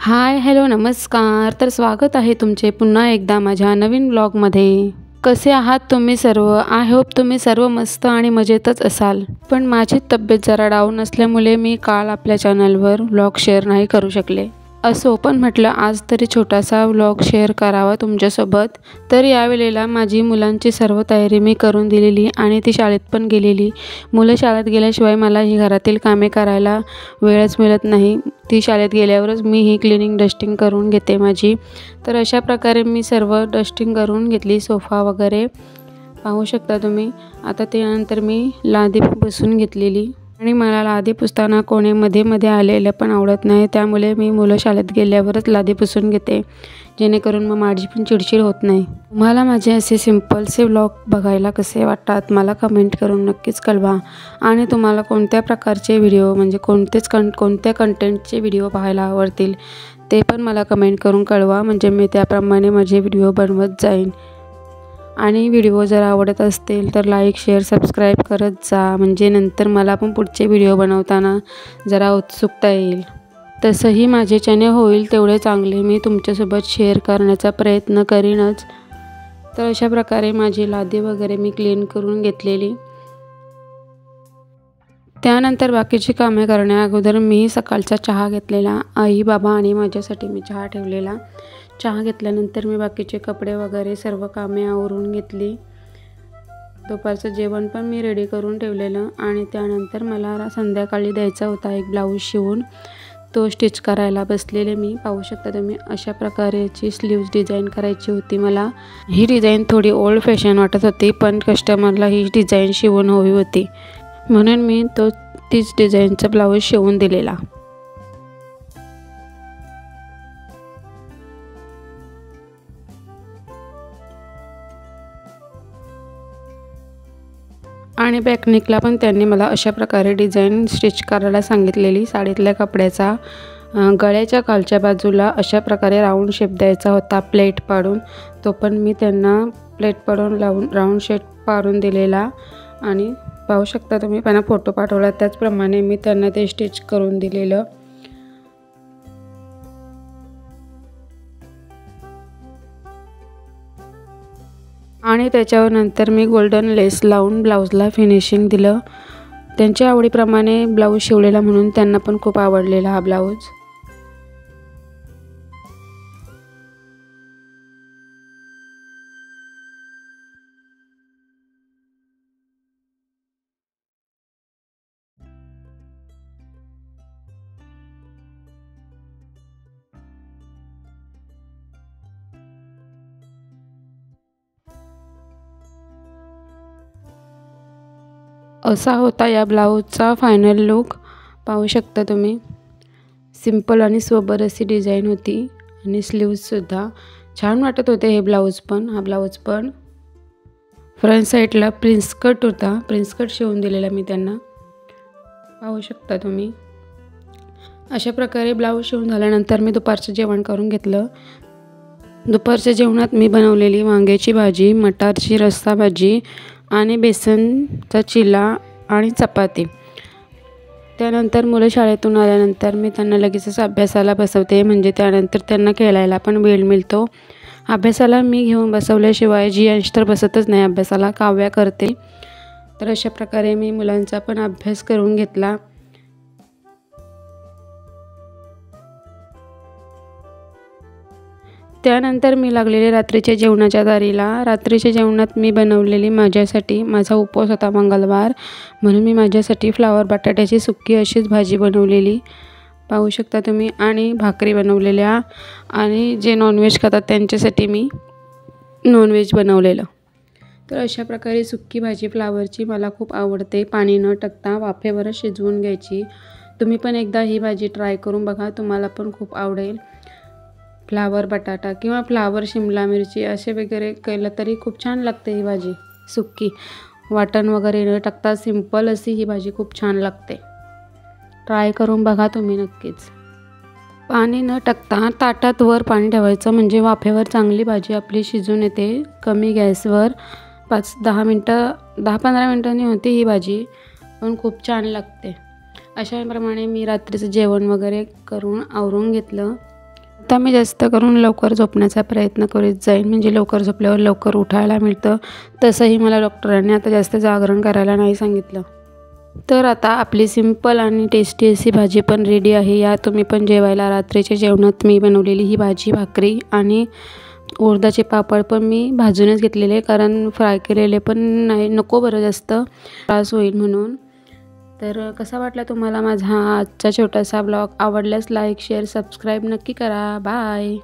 Hi hello नमस्कार. तर स्वागत आहे तुमचे पुन्हा एकदा माझ्या नवीन ब्लॉगमध्ये. कसे आहात तुम्ही सर्व? आय होप तुम्ही सर्व मस्त आणि मजेतच असाल. पण माझी तब्येत जरा डाऊन असल्यामुळे मी काल आपल्या चॅनलवर व्लॉग शेअर नाही करू शकले. असो, पण म्हटलं आज तरी छोटासा व्लॉग शेअर करावा तुमच्यासोबत. तर यावेळेला माझी मुलांची सर्व तयारी मी करून दिलेली आणि ती शाळेत पण गेलेली. मुलं शाळेत गेल्याशिवाय मला ही घरातील कामे करायला वेळच मिळत नाही. ती शाळेत गेल्यावरच मी ही क्लिनिंग डस्टिंग करून घेते माझी. तर अशा प्रकारे मी सर्व डस्टिंग करून घेतली, सोफा वगैरे पाहू शकता तुम्ही. आता त्यानंतर मी लादी पुसून घेतलेली आणि मला लादी पुसताना कोणी मध्ये आलेलं पण आवडत नाही. त्यामुळे मी मुलं शाळेत गेल्यावरच लादी पुसून घेते, जेणेकरून मग माझी पण चिडचिड होत नाही. तुम्हाला माझे असे सिम्पलसे व्लॉग बघायला कसे वाटतात मला कमेंट करून नक्कीच कळवा. आणि तुम्हाला कोणत्या प्रकारचे व्हिडिओ म्हणजे कोणत्या कंटेंटचे व्हिडिओ पाहायला आवडतील ते पण मला कमेंट करून कळवा, म्हणजे मी त्याप्रमाणे माझे व्हिडिओ बनवत जाईन. आणि व्हिडिओ जर आवडत असतील तर लाईक शेअर सबस्क्राईब करत जा, म्हणजे नंतर मला पण पुढचे व्हिडिओ बनवताना जरा उत्सुकता येईल. तसंही माझे चॅनल होईल तेवढे चांगले मी तुमच्यासोबत शेअर करण्याचा प्रयत्न करीनच. तर अशा प्रकारे माझी लादी वगैरे मी क्लीन करून घेतलेली. त्यानंतर बाकीची कामे करण्या अगोदर मी सकाळचा चहा घेतलेला. आई बाबा आणि माझ्यासाठी मी चहा ठेवलेला. चहा घेतल्यानंतर मी बाकीचे कपडे वगैरे सर्व कामे आवरून घेतली. दुपारचं जेवण पण मी रेडी करून ठेवलेलं. आणि त्यानंतर मला संध्याकाळी द्यायचा होता एक ब्लाऊज शिवून, तो स्टिच करायला बसलेले मी. पाहू शकता तुम्ही अशा प्रकारची स्लीव्ज डिझाईन करायची होती मला. ही डिझाईन थोडी ओल्ड फॅशन वाटत होती, पण कस्टमरला ही डिझाईन शिवून हवी होती म्हणून मी तीच डिझाईनचा ब्लाऊज शिवून दिलेला. आणि बॅकनेकला पण त्यांनी मला अशा प्रकारे डिझाईन स्टिच करायला सांगितलेली. साडीतल्या कपड्याचा गळ्याच्या खालच्या बाजूला अशा प्रकारे राऊंड शेप द्यायचा होता प्लेट पाडून. तो पण मी त्यांना प्लेट पाडून लावून राऊंड शेप पाडून दिलेला. आणि पाहू शकता तुम्ही त्यांना फोटो पाठवला त्याचप्रमाणे मी त्यांना ते स्टिच करून दिलेलं. आणि त्याच्यावर नंतर मी गोल्डन लेस लावून ब्लाऊजला फिनिशिंग दिलं. त्यांच्या आवडीप्रमाणे ब्लाऊज शिवलेला म्हणून त्यांना पण खूप आवडलेला हा ब्लाऊज. असा होता या ब्लाऊजचा फायनल लुक. पाहू शकता तुम्ही. सिंपल आणि सोबर अशी डिझाईन होती आणि स्लीव्जसुद्धा छान वाटत होते हे ब्लाऊज पण. हा ब्लाऊज पण फ्रंट साईडला प्रिन्स कट होता, प्रिन्स कट शिवून दिलेला मी त्यांना. पाहू शकता तुम्ही. अशा प्रकारे ब्लाऊज शिवून झाल्यानंतर मी दुपारचं जेवण करून घेतलं. दुपारच्या जेवणात मी बनवलेली वांग्याची भाजी, मटारची रस्सा भाजी आणि बेसनचा चिला आणि चपाती. त्यानंतर मुलं शाळेतून आल्यानंतर मी त्यांना लगेचच अभ्यासाला बसवते, म्हणजे त्यानंतर त्यांना खेळायला पण वेळ मिळतो. अभ्यासाला मी घेऊन बसवल्याशिवाय जी अंश तर बसतच नाही अभ्यासाला, काव्या करते. तर अशा प्रकारे मी मुलांचा पण अभ्यास करून घेतला. त्यानंतर मी लागलेले रात्रीच्या जेवणाच्या दारीला. रात्रीच्या जेवणात मी बनवलेली माझ्यासाठी, माझा उपवास होता मंगळवार म्हणून मी माझ्यासाठी फ्लावर बटाट्याची सुक्की अशीच भाजी बनवलेली. पाहू शकता तुम्ही. आणि भाकरी बनवलेल्या. आणि जे नॉनव्हेज खातात त्यांच्यासाठी मी नॉनव्हेज बनवलेलं. तर अशा प्रकारे सुक्की भाजी फ्लावरची मला खूप आवडते. पाणी न टाकता वाफेवरच शिजवून घ्यायची. तुम्ही पण एकदा ही भाजी ट्राय करून बघा, तुम्हाला पण खूप आवडेल. फ्लावर बटाटा किंवा फ्लावर शिमला मिरची असे वगैरे केलं तरी खूप छान लागते ही भाजी सुक्की. वाटण वगैरे न टाकता सिंपल अशी ही भाजी खूप छान लागते. ट्राय करून बघा तुम्ही नक्कीच. पाणी न टाकता ताटात वर पाणी ठेवायचं, म्हणजे वाफेवर चांगली भाजी आपली शिजून येते. कमी गॅसवर 10-15 मिनटांनी होते ही भाजी, पण खूप छान लागते. अशाप्रमाणे मी रात्रीचं जेवण वगैरे करून आवरून घेतलं. आता मी जास्त करून लवकर झोपण्याचा प्रयत्न करीत जाईन, म्हणजे लवकर झोपल्यावर लवकर उठायला मिळतं. तसंही मला डॉक्टरांनी आता जास्त जागरण करायला नाही सांगितलं. तर आता आपली सिंपल आणि टेस्टी अशी भाजी पण रेडी आहे. या तुम्ही पण जेवायला. रात्रीच्या जेवणात मी बनवलेली ही भाजी, भाकरी आणि उडदाचे पापड पण मी भाजूनच घेतलेले, कारण फ्राय केलेले पण नाही, नको बरं जास्त त्रास होईल म्हणून. तर कसा वाटला तुम्हाला माझा हा आजचा छोटासा ब्लॉग? आवडल्यास लाईक, शेअर, सबस्क्राईब नक्की करा. बाय.